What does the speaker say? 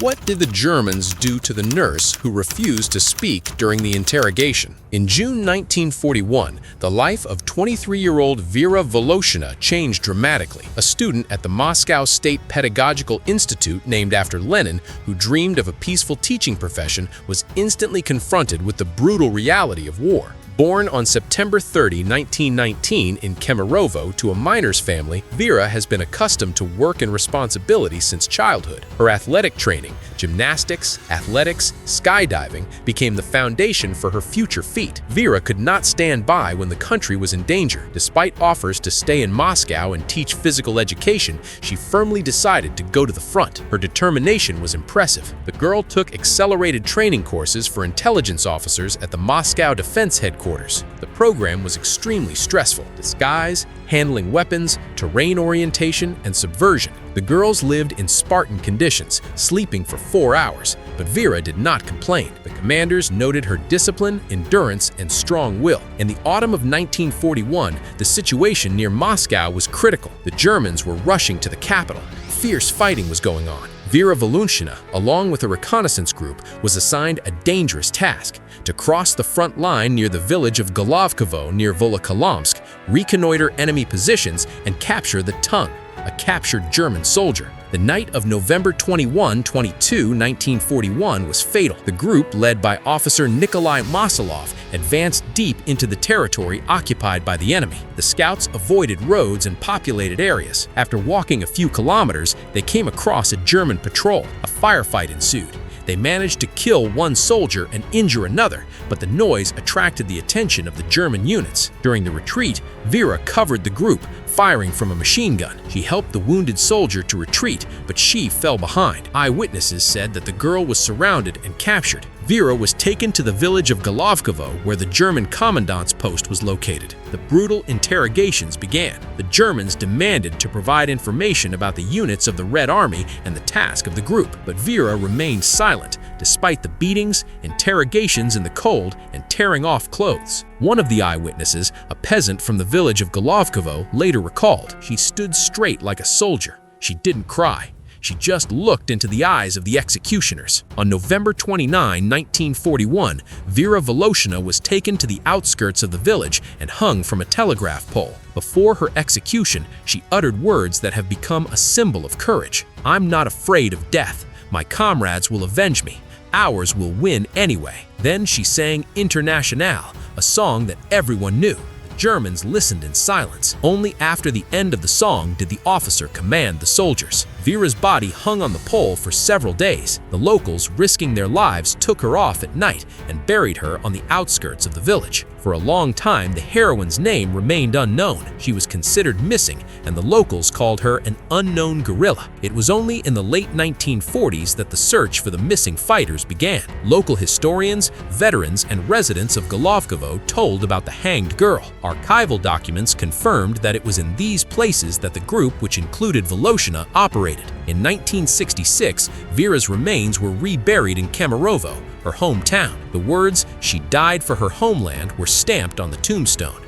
What did the Germans do to the nurse who refused to speak during the interrogation? In June 1941, the life of 23-year-old Vera Voloshyna changed dramatically. A student at the Moscow State Pedagogical Institute named after Lenin, who dreamed of a peaceful teaching profession, was instantly confronted with the brutal reality of war. Born on September 30, 1919 in Kemerovo to a miner's family, Vera has been accustomed to work and responsibility since childhood. Her athletic training, gymnastics, athletics, skydiving, became the foundation for her future feat. Vera could not stand by when the country was in danger. Despite offers to stay in Moscow and teach physical education, she firmly decided to go to the front. Her determination was impressive. The girl took accelerated training courses for intelligence officers at the Moscow Defense Headquarters. The program was extremely stressful: disguise, handling weapons, terrain orientation, and subversion. The girls lived in Spartan conditions, sleeping for 4 hours, but Vera did not complain. The commanders noted her discipline, endurance, and strong will. In the autumn of 1941, the situation near Moscow was critical. The Germans were rushing to the capital. Fierce fighting was going on. Vera Voloshyna, along with a reconnaissance group, was assigned a dangerous task: to cross the front line near the village of Golovkovo near Volokholamsk, reconnoiter enemy positions, and capture the Tongue, a captured German soldier. The night of November 22, 1941 was fatal. The group, led by Officer Nikolai Masalov, advanced deep into the territory occupied by the enemy. The scouts avoided roads and populated areas. After walking a few kilometers, they came across a German patrol. A firefight ensued. They managed to kill one soldier and injure another, but the noise attracted the attention of the German units. During the retreat, Vera covered the group, firing from a machine gun. She helped the wounded soldier to retreat, but she fell behind. Eyewitnesses said that the girl was surrounded and captured. Vera was taken to the village of Golovkovo, where the German commandant's post was located. The brutal interrogations began. The Germans demanded to provide information about the units of the Red Army and the task of the group, but Vera remained silent, despite the beatings, interrogations in the cold, and tearing off clothes. One of the eyewitnesses, a peasant from the village of Golovkovo, later recalled, "She stood straight like a soldier. She didn't cry. She just looked into the eyes of the executioners." On November 29, 1941, Vera Voloshyna was taken to the outskirts of the village and hung from a telegraph pole. Before her execution, she uttered words that have become a symbol of courage. "I'm not afraid of death. My comrades will avenge me. Ours will win anyway." Then she sang Internationale, a song that everyone knew. Germans listened in silence. Only after the end of the song did the officer command the soldiers. Vera's body hung on the pole for several days. The locals, risking their lives, took her off at night and buried her on the outskirts of the village. For a long time, the heroine's name remained unknown. She was considered missing, and the locals called her an unknown guerrilla. It was only in the late 1940s that the search for the missing fighters began. Local historians, veterans, and residents of Golovkovo told about the hanged girl. Archival documents confirmed that it was in these places that the group, which included Voloshyna, operated. In 1966, Vera's remains were reburied in Kemerovo, her hometown. The words "she died for her homeland" were stamped on the tombstone.